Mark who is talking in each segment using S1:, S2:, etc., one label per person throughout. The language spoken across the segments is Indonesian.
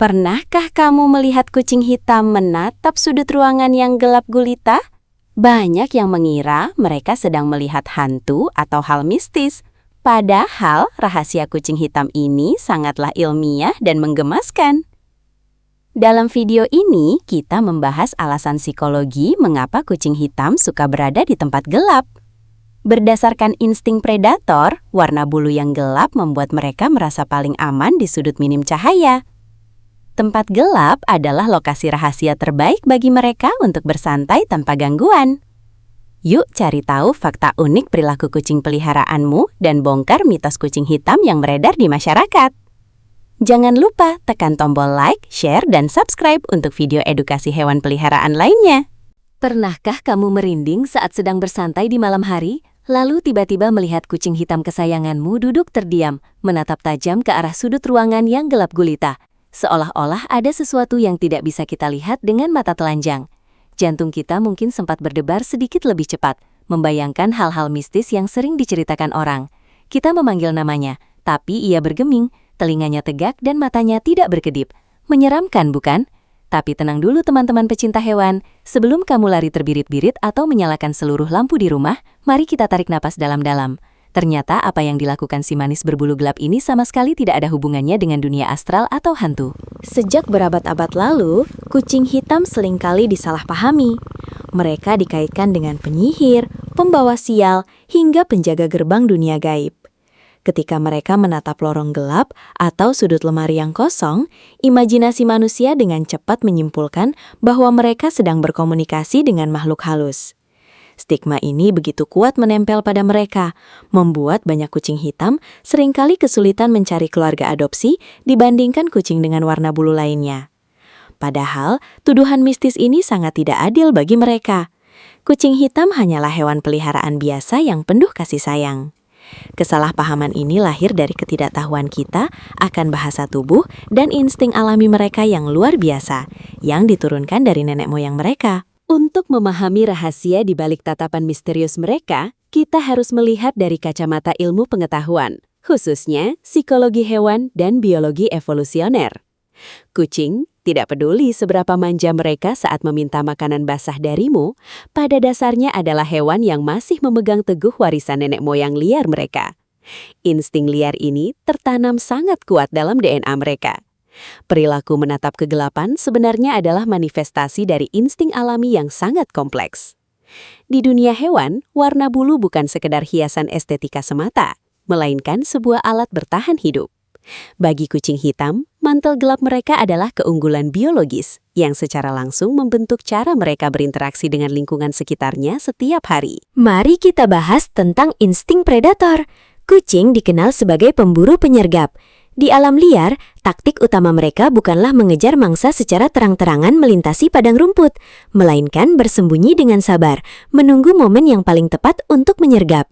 S1: Pernahkah kamu melihat kucing hitam menatap sudut ruangan yang gelap gulita? Banyak yang mengira mereka sedang melihat hantu atau hal mistis. Padahal rahasia kucing hitam ini sangatlah ilmiah dan menggemaskan. Dalam video ini, kita membahas alasan psikologi mengapa kucing hitam suka berada di tempat gelap. Berdasarkan insting predator, warna bulu yang gelap membuat mereka merasa paling aman di sudut minim cahaya. Tempat gelap adalah lokasi rahasia terbaik bagi mereka untuk bersantai tanpa gangguan. Yuk cari tahu fakta unik perilaku kucing peliharaanmu dan bongkar mitos kucing hitam yang beredar di masyarakat. Jangan lupa tekan tombol like, share, dan subscribe untuk video edukasi hewan peliharaan lainnya.
S2: Pernahkah kamu merinding saat sedang bersantai di malam hari, lalu tiba-tiba melihat kucing hitam kesayanganmu duduk terdiam, menatap tajam ke arah sudut ruangan yang gelap gulita? Seolah-olah ada sesuatu yang tidak bisa kita lihat dengan mata telanjang. Jantung kita mungkin sempat berdebar sedikit lebih cepat, membayangkan hal-hal mistis yang sering diceritakan orang. Kita memanggil namanya, tapi ia bergeming, telinganya tegak dan matanya tidak berkedip. Menyeramkan, bukan? Tapi tenang dulu teman-teman pecinta hewan, sebelum kamu lari terbirit-birit atau menyalakan seluruh lampu di rumah, mari kita tarik napas dalam-dalam. Ternyata apa yang dilakukan si manis berbulu gelap ini sama sekali tidak ada hubungannya dengan dunia astral atau hantu.
S1: Sejak berabad-abad lalu, kucing hitam seringkali disalahpahami. Mereka dikaitkan dengan penyihir, pembawa sial, hingga penjaga gerbang dunia gaib. Ketika mereka menatap lorong gelap atau sudut lemari yang kosong, imajinasi manusia dengan cepat menyimpulkan bahwa mereka sedang berkomunikasi dengan makhluk halus. Stigma ini begitu kuat menempel pada mereka, membuat banyak kucing hitam seringkali kesulitan mencari keluarga adopsi dibandingkan kucing dengan warna bulu lainnya. Padahal, tuduhan mistis ini sangat tidak adil bagi mereka. Kucing hitam hanyalah hewan peliharaan biasa yang penuh kasih sayang. Kesalahpahaman ini lahir dari ketidaktahuan kita akan bahasa tubuh dan insting alami mereka yang luar biasa, yang diturunkan dari nenek moyang mereka.
S2: Untuk memahami rahasia di balik tatapan misterius mereka, kita harus melihat dari kacamata ilmu pengetahuan, khususnya psikologi hewan dan biologi evolusioner. Kucing, tidak peduli seberapa manja mereka saat meminta makanan basah darimu, pada dasarnya adalah hewan yang masih memegang teguh warisan nenek moyang liar mereka. Insting liar ini tertanam sangat kuat dalam DNA mereka. Perilaku menatap kegelapan sebenarnya adalah manifestasi dari insting alami yang sangat kompleks. Di dunia hewan, warna bulu bukan sekedar hiasan estetika semata, melainkan sebuah alat bertahan hidup. Bagi kucing hitam, mantel gelap mereka adalah keunggulan biologis yang secara langsung membentuk cara mereka berinteraksi dengan lingkungan sekitarnya setiap hari.
S1: Mari kita bahas tentang insting predator. Kucing dikenal sebagai pemburu penyergap. Di alam liar, taktik utama mereka bukanlah mengejar mangsa secara terang-terangan melintasi padang rumput, melainkan bersembunyi dengan sabar, menunggu momen yang paling tepat untuk menyergap.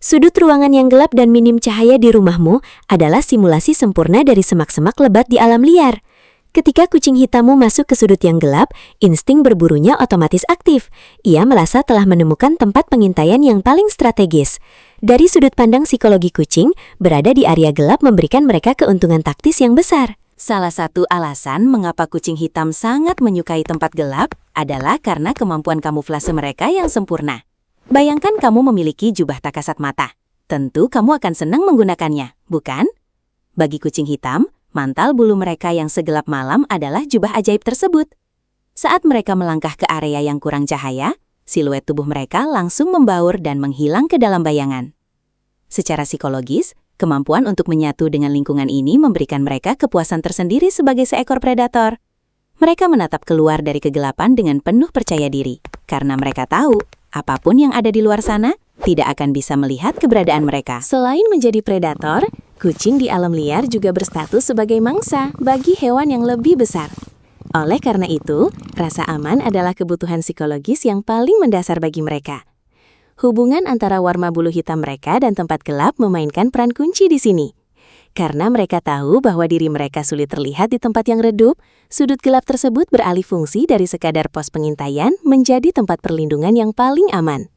S1: Sudut ruangan yang gelap dan minim cahaya di rumahmu adalah simulasi sempurna dari semak-semak lebat di alam liar. Ketika kucing hitammu masuk ke sudut yang gelap, insting berburunya otomatis aktif. Ia merasa telah menemukan tempat pengintaian yang paling strategis. Dari sudut pandang psikologi kucing, berada di area gelap memberikan mereka keuntungan taktis yang besar.
S2: Salah satu alasan mengapa kucing hitam sangat menyukai tempat gelap adalah karena kemampuan kamuflase mereka yang sempurna. Bayangkan kamu memiliki jubah tak kasat mata. Tentu kamu akan senang menggunakannya, bukan? Bagi kucing hitam, mantel bulu mereka yang segelap malam adalah jubah ajaib tersebut. Saat mereka melangkah ke area yang kurang cahaya, siluet tubuh mereka langsung membaur dan menghilang ke dalam bayangan. Secara psikologis, kemampuan untuk menyatu dengan lingkungan ini memberikan mereka kepuasan tersendiri sebagai seekor predator. Mereka menatap keluar dari kegelapan dengan penuh percaya diri, karena mereka tahu apapun yang ada di luar sana tidak akan bisa melihat keberadaan mereka.
S1: Selain menjadi predator, kucing di alam liar juga berstatus sebagai mangsa bagi hewan yang lebih besar. Oleh karena itu, rasa aman adalah kebutuhan psikologis yang paling mendasar bagi mereka. Hubungan antara warna bulu hitam mereka dan tempat gelap memainkan peran kunci di sini. Karena mereka tahu bahwa diri mereka sulit terlihat di tempat yang redup, sudut gelap tersebut beralih fungsi dari sekadar pos pengintaian menjadi tempat perlindungan yang paling aman.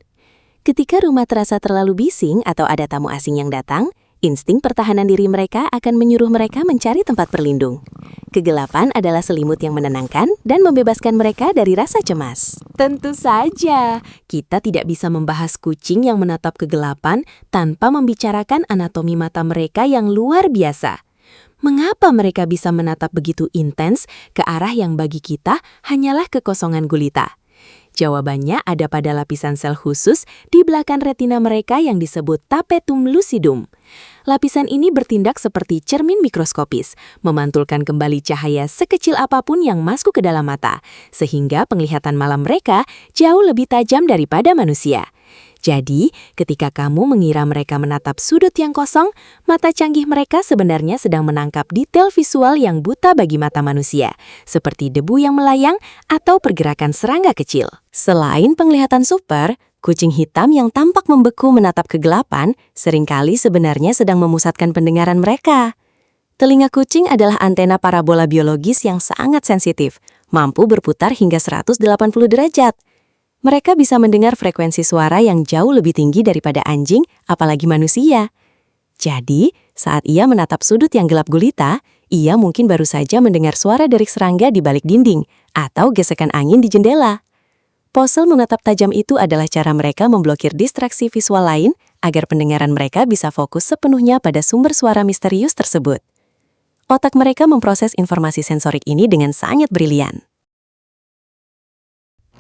S1: Ketika rumah terasa terlalu bising atau ada tamu asing yang datang,
S2: Insting pertahanan diri mereka akan menyuruh mereka mencari tempat berlindung. Kegelapan adalah selimut yang menenangkan dan membebaskan mereka dari rasa cemas. Tentu saja, kita tidak bisa membahas kucing yang menatap kegelapan tanpa membicarakan anatomi mata mereka yang luar biasa. Mengapa mereka bisa menatap begitu intens ke arah yang bagi kita hanyalah kekosongan gulita? Jawabannya ada pada lapisan sel khusus di belakang retina mereka yang disebut tapetum lucidum. Lapisan ini bertindak seperti cermin mikroskopis, memantulkan kembali cahaya sekecil apapun yang masuk ke dalam mata, sehingga penglihatan malam mereka jauh lebih tajam daripada manusia. Jadi, ketika kamu mengira mereka menatap sudut yang kosong, mata canggih mereka sebenarnya sedang menangkap detail visual yang buta bagi mata manusia, seperti debu yang melayang atau pergerakan serangga kecil. Selain penglihatan super, kucing hitam yang tampak membeku menatap kegelapan seringkali sebenarnya sedang memusatkan pendengaran mereka. Telinga kucing adalah antena parabola biologis yang sangat sensitif, mampu berputar hingga 180 derajat. Mereka bisa mendengar frekuensi suara yang jauh lebih tinggi daripada anjing, apalagi manusia. Jadi, saat ia menatap sudut yang gelap gulita, ia mungkin baru saja mendengar suara derik serangga di balik dinding atau gesekan angin di jendela. Pose menatap tajam itu adalah cara mereka memblokir distraksi visual lain agar pendengaran mereka bisa fokus sepenuhnya pada sumber suara misterius tersebut. Otak mereka memproses informasi sensorik ini dengan sangat brilian.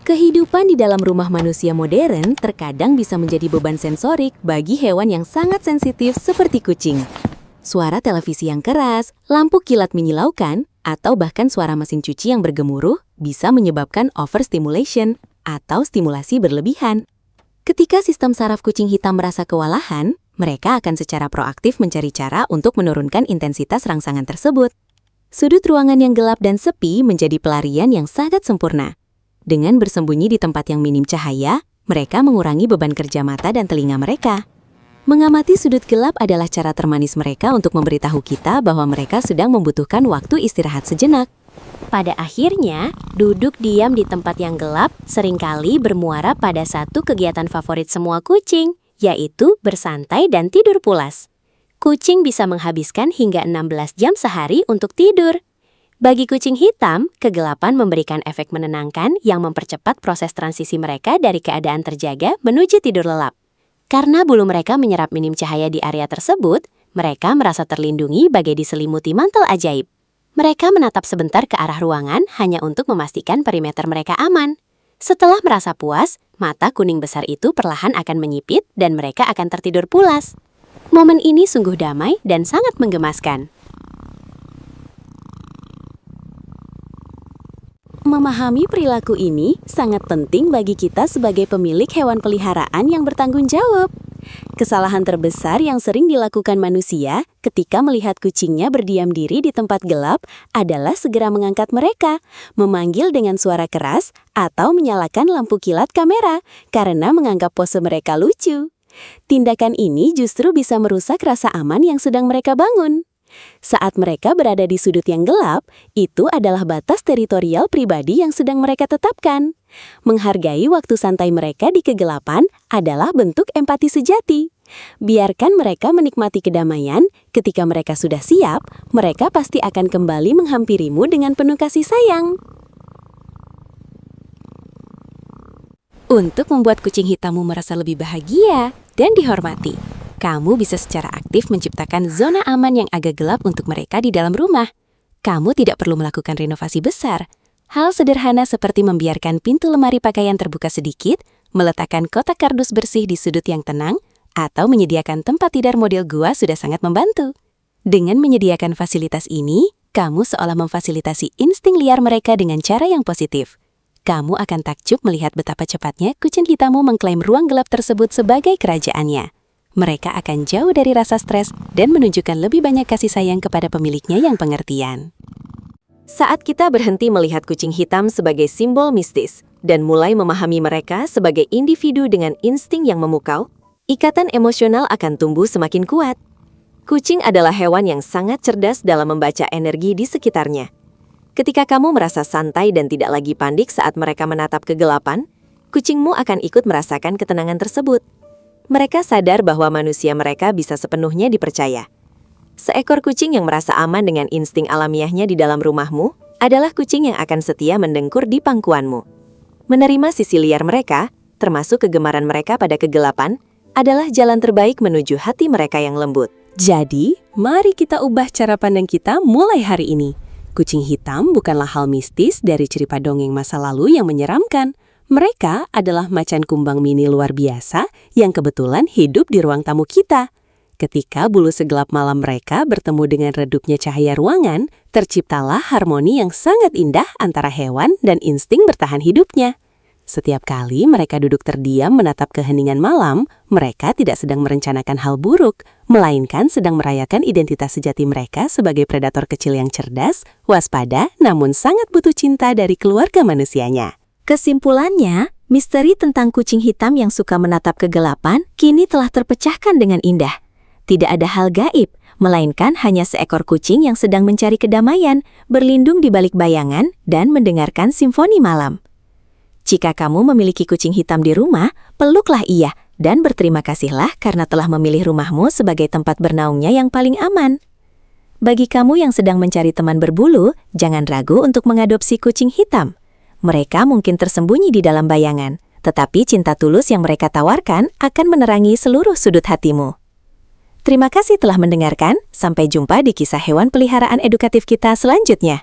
S2: Kehidupan di dalam rumah manusia modern terkadang bisa menjadi beban sensorik bagi hewan yang sangat sensitif seperti kucing. Suara televisi yang keras, lampu kilat menyilaukan, atau bahkan suara mesin cuci yang bergemuruh bisa menyebabkan overstimulation atau stimulasi berlebihan. Ketika sistem saraf kucing hitam merasa kewalahan, mereka akan secara proaktif mencari cara untuk menurunkan intensitas rangsangan tersebut. Sudut ruangan yang gelap dan sepi menjadi pelarian yang sangat sempurna. Dengan bersembunyi di tempat yang minim cahaya, mereka mengurangi beban kerja mata dan telinga mereka. Mengamati sudut gelap adalah cara termanis mereka untuk memberitahu kita bahwa mereka sedang membutuhkan waktu istirahat sejenak. Pada akhirnya, duduk diam di tempat yang gelap seringkali bermuara pada satu kegiatan favorit semua kucing, yaitu bersantai dan tidur pulas. Kucing bisa menghabiskan hingga 16 jam sehari untuk tidur. Bagi kucing hitam, kegelapan memberikan efek menenangkan yang mempercepat proses transisi mereka dari keadaan terjaga menuju tidur lelap. Karena bulu mereka menyerap minim cahaya di area tersebut, mereka merasa terlindungi bagai diselimuti mantel ajaib. Mereka menatap sebentar ke arah ruangan hanya untuk memastikan perimeter mereka aman. Setelah merasa puas, mata kuning besar itu perlahan akan menyipit dan mereka akan tertidur pulas. Momen ini sungguh damai dan sangat menggemaskan. Memahami perilaku ini sangat penting bagi kita sebagai pemilik hewan peliharaan yang bertanggung jawab. Kesalahan terbesar yang sering dilakukan manusia ketika melihat kucingnya berdiam diri di tempat gelap adalah segera mengangkat mereka, memanggil dengan suara keras, atau menyalakan lampu kilat kamera karena menganggap pose mereka lucu. Tindakan ini justru bisa merusak rasa aman yang sedang mereka bangun. Saat mereka berada di sudut yang gelap, itu adalah batas teritorial pribadi yang sedang mereka tetapkan. Menghargai waktu santai mereka di kegelapan adalah bentuk empati sejati. Biarkan mereka menikmati kedamaian, ketika mereka sudah siap, mereka pasti akan kembali menghampirimu dengan penuh kasih sayang. Untuk membuat kucing hitammu merasa lebih bahagia dan dihormati, kamu bisa secara aktif menciptakan zona aman yang agak gelap untuk mereka di dalam rumah. Kamu tidak perlu melakukan renovasi besar. Hal sederhana seperti membiarkan pintu lemari pakaian terbuka sedikit, meletakkan kotak kardus bersih di sudut yang tenang, atau menyediakan tempat tidur model gua sudah sangat membantu. Dengan menyediakan fasilitas ini, kamu seolah memfasilitasi insting liar mereka dengan cara yang positif. Kamu akan takjub melihat betapa cepatnya kucing hitammu mengklaim ruang gelap tersebut sebagai kerajaannya. Mereka akan jauh dari rasa stres dan menunjukkan lebih banyak kasih sayang kepada pemiliknya yang pengertian. Saat kita berhenti melihat kucing hitam sebagai simbol mistis dan mulai memahami mereka sebagai individu dengan insting yang memukau, ikatan emosional akan tumbuh semakin kuat. Kucing adalah hewan yang sangat cerdas dalam membaca energi di sekitarnya. Ketika kamu merasa santai dan tidak lagi panik saat mereka menatap kegelapan, kucingmu akan ikut merasakan ketenangan tersebut.
S1: Mereka sadar bahwa manusia mereka bisa sepenuhnya dipercaya. Seekor kucing yang merasa aman dengan insting alamiahnya di dalam rumahmu adalah kucing yang akan setia mendengkur di pangkuanmu. Menerima sisi liar mereka, termasuk kegemaran mereka pada kegelapan, adalah jalan terbaik menuju hati mereka yang lembut.
S2: Jadi, mari kita ubah cara pandang kita mulai hari ini. Kucing hitam bukanlah hal mistis dari cerita dongeng masa lalu yang menyeramkan. Mereka adalah macan kumbang mini luar biasa yang kebetulan hidup di ruang tamu kita. Ketika bulu segelap malam mereka bertemu dengan redupnya cahaya ruangan, terciptalah harmoni yang sangat indah antara hewan dan insting bertahan hidupnya. Setiap kali mereka duduk terdiam menatap keheningan malam, mereka tidak sedang merencanakan hal buruk, melainkan sedang merayakan identitas sejati mereka sebagai predator kecil yang cerdas, waspada, namun sangat butuh cinta dari keluarga manusianya.
S1: Kesimpulannya, misteri tentang kucing hitam yang suka menatap kegelapan kini telah terpecahkan dengan indah. Tidak ada hal gaib, melainkan hanya seekor kucing yang sedang mencari kedamaian, berlindung di balik bayangan, dan mendengarkan simfoni malam. Jika kamu memiliki kucing hitam di rumah, peluklah ia dan berterima kasihlah karena telah memilih rumahmu sebagai tempat bernaungnya yang paling aman. Bagi kamu yang sedang mencari teman berbulu, jangan ragu untuk mengadopsi kucing hitam. Mereka mungkin tersembunyi di dalam bayangan, tetapi cinta tulus yang mereka tawarkan akan menerangi seluruh sudut hatimu. Terima kasih telah mendengarkan, sampai jumpa di kisah hewan peliharaan edukatif kita selanjutnya.